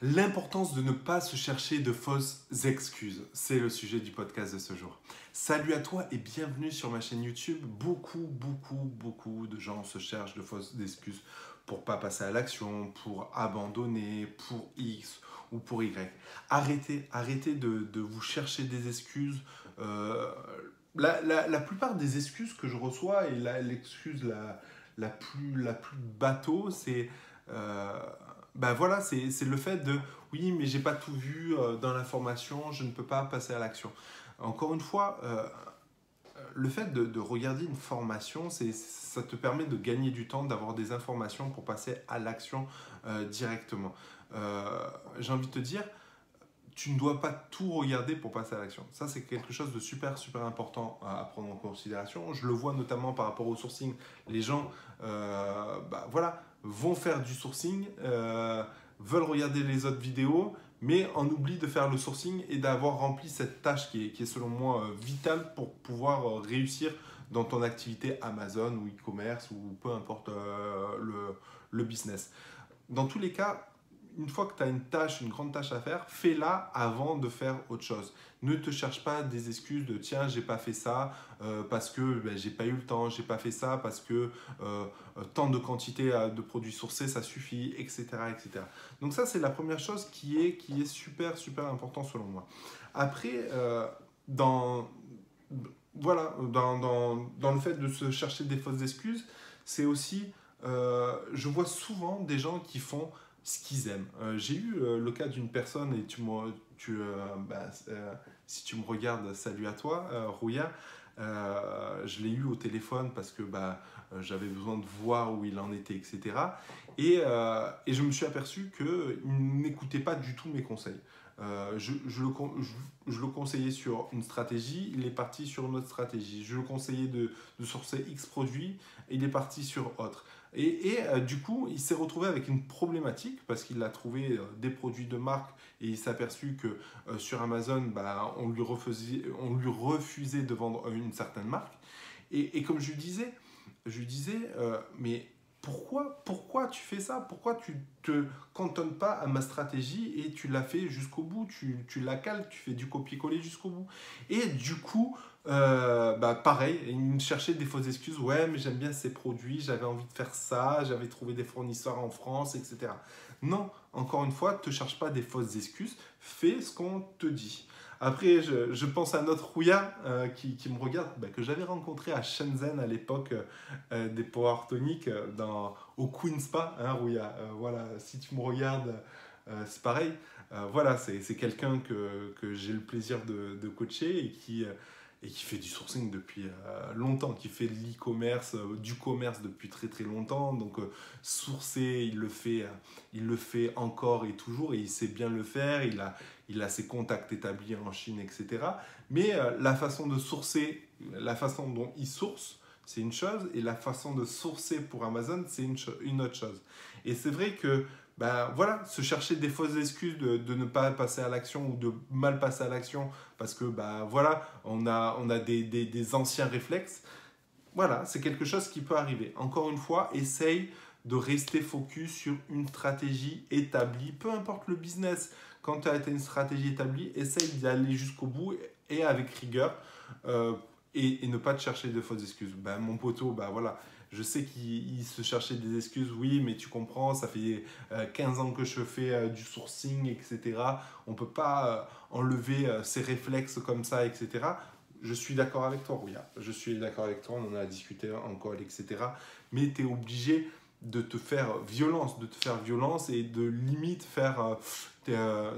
L'importance de ne pas se chercher de fausses excuses, c'est le sujet du podcast de ce jour. Salut à toi et bienvenue sur ma chaîne YouTube. Beaucoup de gens se cherchent de fausses excuses pour pas passer à l'action, pour abandonner, pour X ou pour Y. Arrêtez de vous chercher des excuses. Euh, la plupart des excuses que je reçois et l'excuse la plus bateau, c'est euh, voilà, c'est le fait de oui, mais j'ai pas tout vu dans l'information, je ne peux pas passer à l'action. Encore une fois, le fait de regarder une formation, ça te permet de gagner du temps, d'avoir des informations pour passer à l'action directement. J'ai envie de te dire, tu ne dois pas tout regarder pour passer à l'action. Ça, c'est quelque chose de super important à prendre en considération. Je le vois notamment par rapport au sourcing. Les gens, voilà, vont faire du sourcing, veulent regarder les autres vidéos, mais en oublient de faire le sourcing et d'avoir rempli cette tâche qui est selon moi vitale pour pouvoir réussir dans ton activité Amazon ou e-commerce ou peu importe le business. Dans tous les cas, une fois que tu as une tâche, une grande tâche à faire, fais-la avant de faire autre chose. Ne te cherche pas des excuses de tiens, j'ai pas fait ça parce que j'ai pas eu le temps, j'ai pas fait ça parce que tant de quantité de produits sourcés, ça suffit, etc. Donc ça, c'est la première chose qui est super important selon moi. Après, dans, dans le fait de se chercher des fausses excuses, c'est aussi, je vois souvent des gens qui font ce qu'ils aiment. J'ai eu le cas d'une personne, et si tu me regardes, salut à toi, Rouya. Je l'ai eu au téléphone parce que j'avais besoin de voir où il en était, etc. Et je me suis aperçu qu'il n'écoutait pas du tout mes conseils. Je le conseillais sur une stratégie, il est parti sur une autre stratégie. Je le conseillais de sourcer X produits, il est parti sur autre. Du coup, il s'est retrouvé avec une problématique parce qu'il a trouvé des produits de marque et il s'est aperçu que sur Amazon, on lui refusait de vendre une certaine marque. Et comme je lui disais mais pourquoi tu fais ça? Pourquoi tu te cantonnes pas à ma stratégie et tu la fais jusqu'au bout, tu la cales, tu fais du copier-coller jusqu'au bout. Et du coup, pareil, il me cherchait des fausses excuses. Ouais, mais j'aime bien ces produits, j'avais envie de faire ça, j'avais trouvé des fournisseurs en France, etc. Non, encore une fois, ne te cherche pas des fausses excuses, fais ce qu'on te dit. Après, je pense à notre Rouya qui me regarde, que j'avais rencontré à Shenzhen à l'époque des Power Tonic au Queen Spa, hein, Rouya. Voilà, si tu me regardes, c'est pareil. Voilà, c'est quelqu'un que j'ai le plaisir de coacher et qui fait du sourcing depuis longtemps, qui fait de l'e-commerce, du commerce depuis très longtemps. Donc sourcer, il le fait encore et toujours et il sait bien le faire. Il a ses contacts établis en Chine, etc. Mais la façon de sourcer, la façon dont il source, c'est une chose, et la façon de sourcer pour Amazon, c'est une autre chose. Et c'est vrai que voilà, se chercher des fausses excuses de ne pas passer à l'action ou de mal passer à l'action parce que voilà, on a des anciens réflexes. Voilà, c'est quelque chose qui peut arriver. Encore une fois, essaye de rester focus sur une stratégie établie, peu importe le business. Quand tu as été une stratégie établie, essaye d'y aller jusqu'au bout et avec rigueur et ne pas te chercher de fausses excuses. Mon poteau, voilà, je sais qu'il se cherchait des excuses, oui, mais tu comprends, ça fait 15 ans que je fais du sourcing, etc. On ne peut pas enlever ses réflexes comme ça, etc. Je suis d'accord avec toi, Rouya. Je suis d'accord avec toi, on en a discuté en call, etc. Mais tu es obligé de te faire violence et de limite faire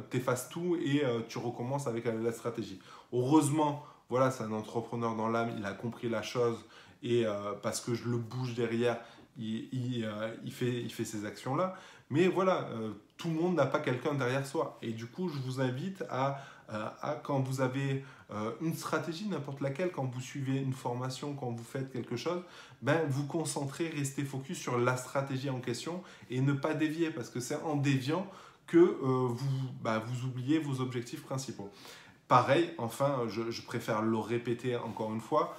t'effaces tout et tu recommences avec la stratégie. Heureusement, voilà, c'est un entrepreneur dans l'âme, il a compris la chose et parce que je le bouge derrière, il fait ces actions-là. Mais voilà, tout le monde n'a pas quelqu'un derrière soi. Et du coup, je vous invite quand vous avez une stratégie, n'importe laquelle, quand vous suivez une formation, quand vous faites quelque chose, vous concentrez, restez focus sur la stratégie en question et ne pas dévier parce que c'est en déviant que vous oubliez vos objectifs principaux. Pareil, enfin, je préfère le répéter encore une fois,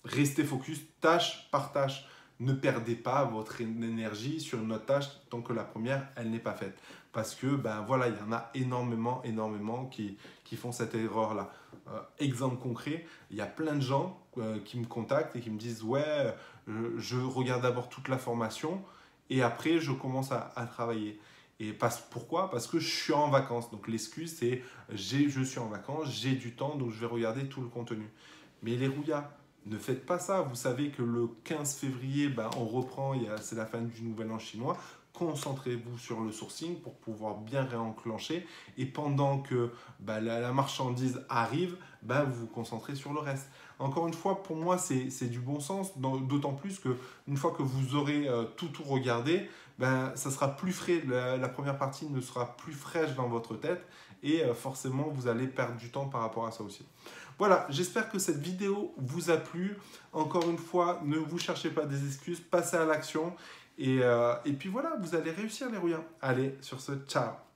restez focus tâche par tâche. ne perdez pas votre énergie sur une autre tâche tant que la première, elle n'est pas faite. Parce que, ben voilà, il y en a énormément qui font cette erreur-là. Exemple concret, il y a plein de gens qui me contactent et qui me disent, ouais, je regarde d'abord toute la formation et après, je commence à travailler. Et pourquoi? Parce que je suis en vacances. Donc l'excuse, c'est je suis en vacances, j'ai du temps, donc je vais regarder tout le contenu. Mais les rouillas, ne faites pas ça. Vous savez que le 15 février, ben, on reprend, c'est la fin du nouvel an chinois. Concentrez-vous sur le sourcing pour pouvoir bien réenclencher. Et pendant que ben, la marchandise arrive, ben, vous vous concentrez sur le reste. Encore une fois, pour moi, c'est du bon sens, d'autant plus que une fois que vous aurez tout regardé, ben, ça sera plus frais. La première partie ne sera plus fraîche dans votre tête et forcément, vous allez perdre du temps par rapport à ça aussi. Voilà, j'espère que cette vidéo vous a plu. Encore une fois, ne vous cherchez pas des excuses, passez à l'action. Et puis voilà, vous allez réussir les rouillins. Allez, sur ce, ciao!